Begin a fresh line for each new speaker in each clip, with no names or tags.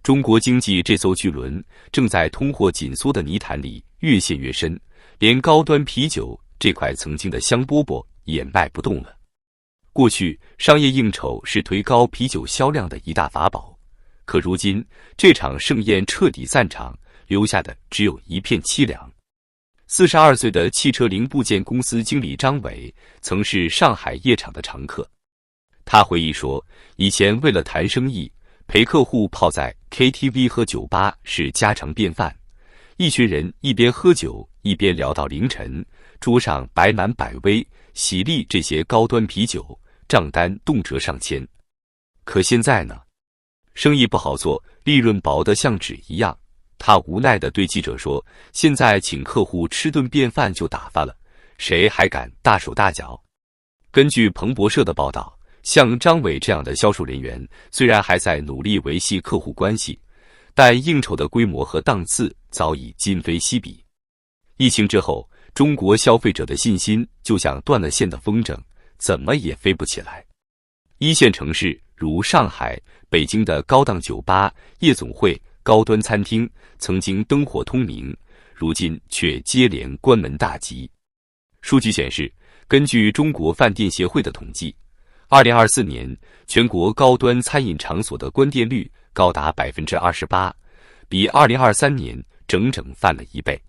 中国经济这艘巨轮正在通货紧缩的泥潭里越陷越深，连高端啤酒这块曾经的香饽饽也卖不动了。过去商业应酬是推高啤酒销量的一大法宝，可如今这场盛宴彻底散场，留下的只有一片凄凉。42岁的汽车零部件公司经理张伟曾是上海夜场的常客。他回忆说，以前为了谈生意，陪客户泡在 KTV 和酒吧是家常便饭，一群人一边喝酒一边聊到凌晨，桌上摆满百威、喜力这些高端啤酒，账单动辄上千。可现在呢，生意不好做，利润薄得像纸一样。他无奈地对记者说，现在请客户吃顿便饭就打发了，谁还敢大手大脚？根据彭博社的报道，像张伟这样的销售人员虽然还在努力维系客户关系，但应酬的规模和档次早已今非昔比。疫情之后，中国消费者的信心就像断了线的风筝，怎么也飞不起来。一线城市如上海、北京的高档酒吧、夜总会、高端餐厅曾经灯火通明，如今却接连关门大吉。数据显示，根据中国饭店协会的统计，2024年全国高端餐饮场所的关店率高达 28%， 比2023年整整翻了1倍。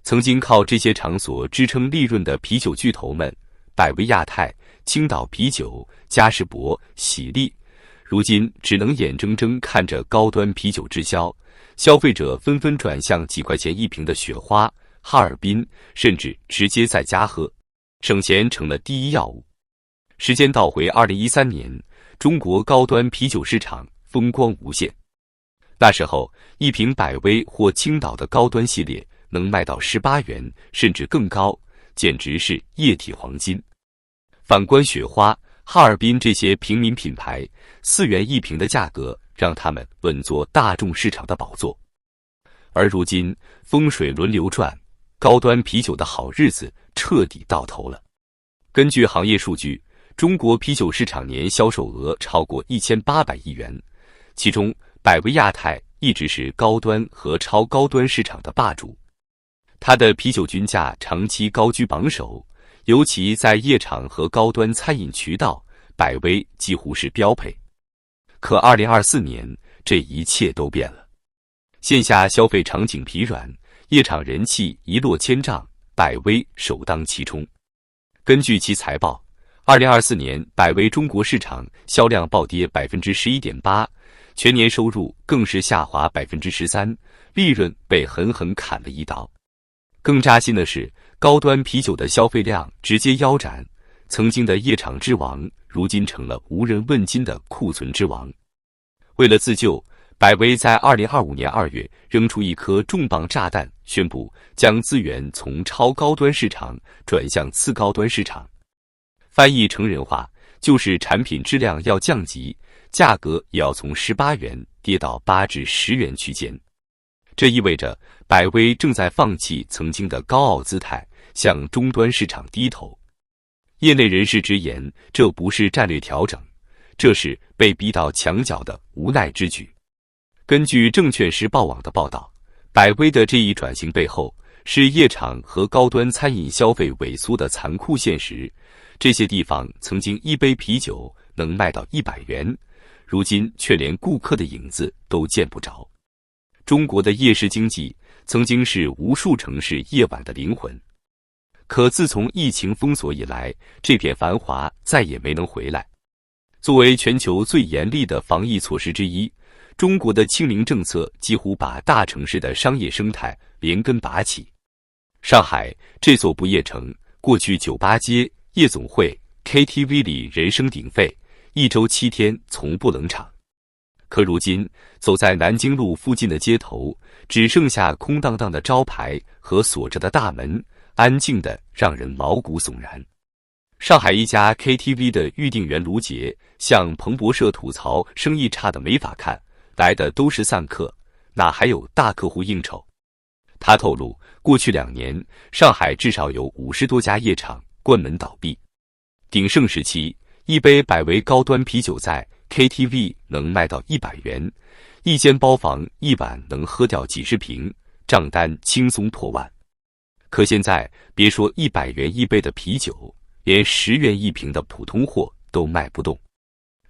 曾经靠这些场所支撑利润的啤酒巨头们，百威亚太、青岛啤酒、嘉士伯、喜力，如今只能眼睁睁看着高端啤酒滞销，消费者纷纷转向几块钱一瓶的雪花、哈尔滨，甚至直接在家喝，省钱成了第一要务。时间倒回2013年，中国高端啤酒市场风光无限。那时候，一瓶百威或青岛的高端系列能卖到18元，甚至更高，简直是液体黄金。反观雪花、哈尔滨这些平民品牌，4元一瓶的价格让他们稳坐大众市场的宝座。而如今风水轮流转，高端啤酒的好日子彻底到头了。根据行业数据，中国啤酒市场年销售额超过1800亿元，其中百威亚太一直是高端和超高端市场的霸主，它的啤酒均价长期高居榜首，尤其在夜场和高端餐饮渠道，百威几乎是标配。可2024年，这一切都变了。线下消费场景疲软，夜场人气一落千丈，百威首当其冲。根据其财报，2024年百威中国市场销量暴跌 11.8%， 全年收入更是下滑 13%， 利润被狠狠砍了一刀。更扎心的是，高端啤酒的消费量直接腰斩，曾经的夜场之王，如今成了无人问津的库存之王。为了自救，百威在2025年2月扔出一颗重磅炸弹，宣布将资源从超高端市场转向次高端市场。翻译成人话，就是产品质量要降级，价格也要从18元跌到8至10元区间。这意味着百威正在放弃曾经的高傲姿态，向终端市场低头。业内人士直言，这不是战略调整，这是被逼到墙角的无奈之举。根据证券时报网的报道，百威的这一转型背后是夜场和高端餐饮消费萎缩的残酷现实。这些地方曾经一杯啤酒能卖到100元，如今却连顾客的影子都见不着。中国的夜市经济曾经是无数城市夜晚的灵魂，可自从疫情封锁以来，这片繁华再也没能回来。作为全球最严厉的防疫措施之一，中国的清零政策几乎把大城市的商业生态连根拔起。上海这座不夜城，过去酒吧街、夜总会、KTV 里人声鼎沸，1周7天从不冷场。可如今，走在南京路附近的街头，只剩下空荡荡的招牌和锁着的大门，安静的让人毛骨悚然。上海一家 KTV 的预订员卢杰向彭博社吐槽，生意差的没法看，来的都是散客，哪还有大客户应酬。他透露，过去2年，上海至少有50多家夜场关门倒闭。鼎盛时期，一杯百威高端啤酒在 KTV 能卖到100元，一间包房一晚能喝掉几十瓶，账单轻松破万。可现在别说100元一杯的啤酒，连10元一瓶的普通货都卖不动。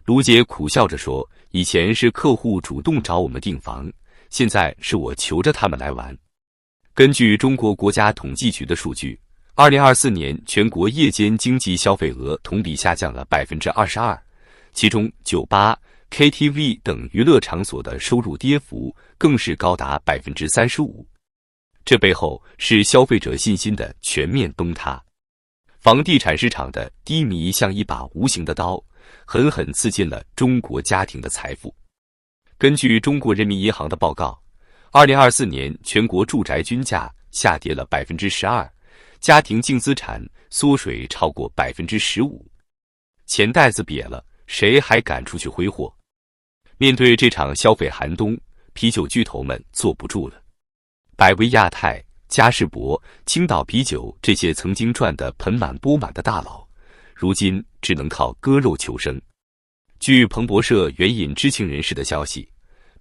卢姐苦笑着说，以前是客户主动找我们订房，现在是我求着他们来玩。根据中国国家统计局的数据，2024年全国夜间经济消费额同比下降了22%，其中酒吧、KTV 等娱乐场所的收入跌幅更是高达35%。这背后是消费者信心的全面崩塌。房地产市场的低迷像一把无形的刀，狠狠刺进了中国家庭的财富。根据中国人民银行的报告，2024年全国住宅均价下跌了12%，家庭净资产缩水超过15%。钱袋子瘪了，谁还敢出去挥霍？面对这场消费寒冬，啤酒巨头们坐不住了。百威亚太、嘉士伯、青岛啤酒这些曾经赚得盆满钵满的大佬，如今只能靠割肉求生。据彭博社援引知情人士的消息，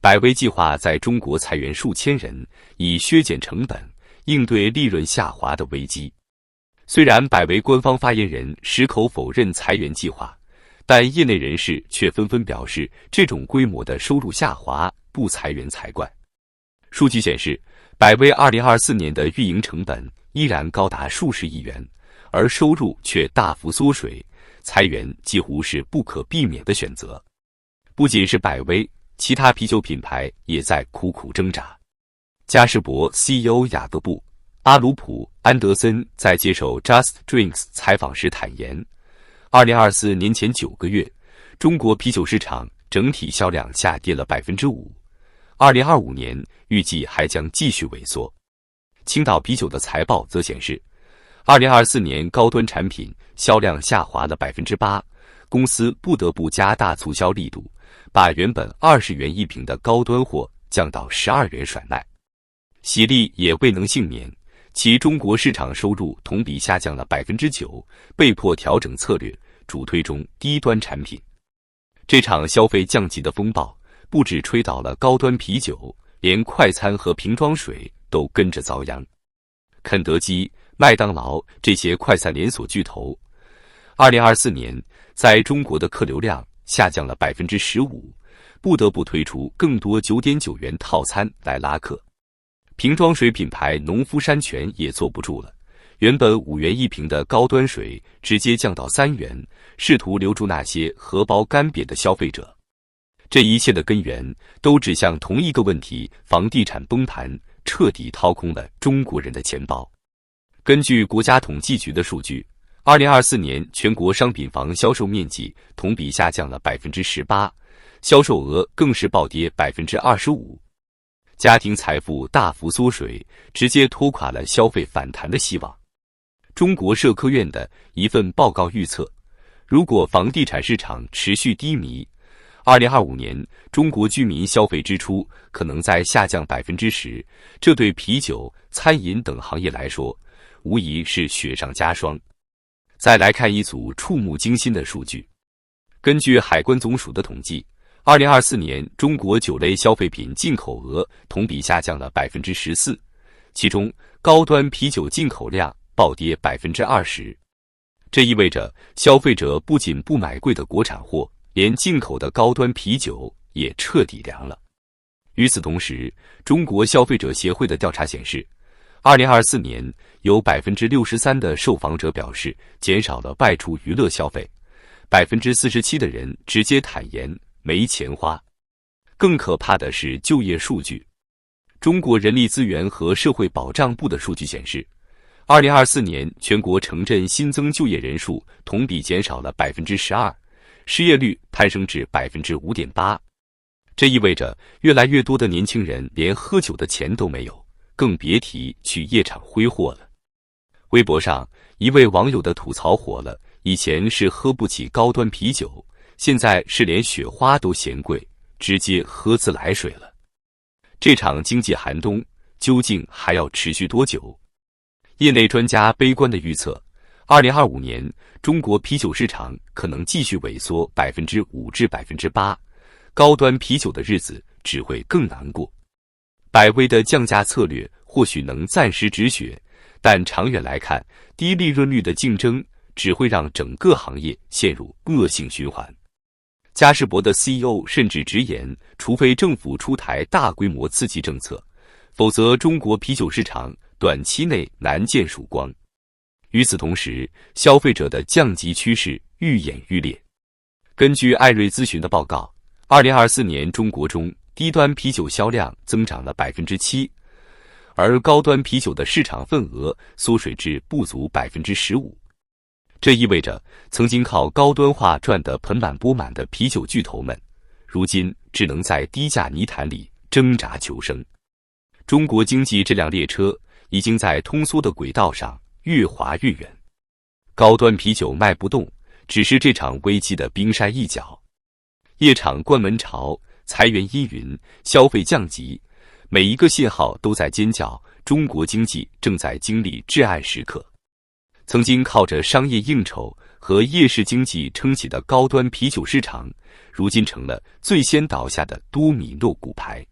百威计划在中国裁员数千人，以削减成本，应对利润下滑的危机。虽然百威官方发言人矢口否认裁员计划，但业内人士却纷纷表示，这种规模的收入下滑，不裁员才怪。数据显示，百威2024年的运营成本依然高达数十亿元，而收入却大幅缩水，裁员几乎是不可避免的选择。不仅是百威，其他啤酒品牌也在苦苦挣扎。嘉士伯 CEO 雅各布·阿鲁普·安德森在接受 Just Drinks 采访时坦言，2024年前9个月，中国啤酒市场整体销量下跌了5%，2025年预计还将继续萎缩。青岛啤酒的财报则显示，2024年高端产品销量下滑了8%，公司不得不加大促销力度，把原本20元一瓶的高端货降到12元甩卖。喜力也未能幸免，其中国市场收入同比下降了9%，被迫调整策略，主推中低端产品。这场消费降级的风暴不只吹倒了高端啤酒，连快餐和瓶装水都跟着遭殃。肯德基、麦当劳这些快餐连锁巨头，2024年在中国的客流量下降了15%，不得不推出更多9.9元套餐来拉客。瓶装水品牌农夫山泉也坐不住了，原本5元一瓶的高端水直接降到3元，试图留住那些荷包干瘪的消费者。这一切的根源都指向同一个问题：房地产崩盘彻底掏空了中国人的钱包。根据国家统计局的数据，2024年全国商品房销售面积同比下降了18%，销售额更是暴跌25%。家庭财富大幅缩水，直接拖垮了消费反弹的希望。中国社科院的一份报告预测，如果房地产市场持续低迷，2025年中国居民消费支出可能在下降10%，这对啤酒、餐饮等行业来说，无疑是雪上加霜。再来看一组触目惊心的数据，根据海关总署的统计，2024年中国酒类消费品进口额同比下降了14%，其中高端啤酒进口量暴跌20%。这意味着消费者不仅不买贵的国产货，连进口的高端啤酒也彻底凉了。与此同时，中国消费者协会的调查显示，2024年有63%的受访者表示减少了外出娱乐消费，47%的人直接坦言没钱花。更可怕的是就业数据。中国人力资源和社会保障部的数据显示，2024年全国城镇新增就业人数同比减少了12%，失业率攀升至5.8%。这意味着越来越多的年轻人连喝酒的钱都没有，更别提去夜场挥霍了。微博上一位网友的吐槽火了，以前是喝不起高端啤酒，现在是连雪花都嫌贵，直接喝自来水了。这场经济寒冬究竟还要持续多久？业内专家悲观地预测，2025年中国啤酒市场可能继续萎缩5%至8%，高端啤酒的日子只会更难过。百威的降价策略或许能暂时止血，但长远来看，低利润率的竞争只会让整个行业陷入恶性循环。嘉士伯的 CEO 甚至直言，除非政府出台大规模刺激政策，否则中国啤酒市场短期内难见曙光。与此同时，消费者的降级趋势愈演愈烈。根据艾瑞咨询的报告，2024年中国中低端啤酒销量增长了 7%， 而高端啤酒的市场份额缩水至不足 15%。这意味着，曾经靠高端化赚得盆满钵满的啤酒巨头们，如今只能在低价泥潭里挣扎求生。中国经济这辆列车已经在通缩的轨道上越滑越远，高端啤酒卖不动，只是这场危机的冰山一角。夜场关门潮、裁员依云、消费降级，每一个信号都在尖叫，中国经济正在经历至暗时刻。曾经靠着商业应酬和夜市经济撑起的高端啤酒市场，如今成了最先倒下的多米诺骨牌。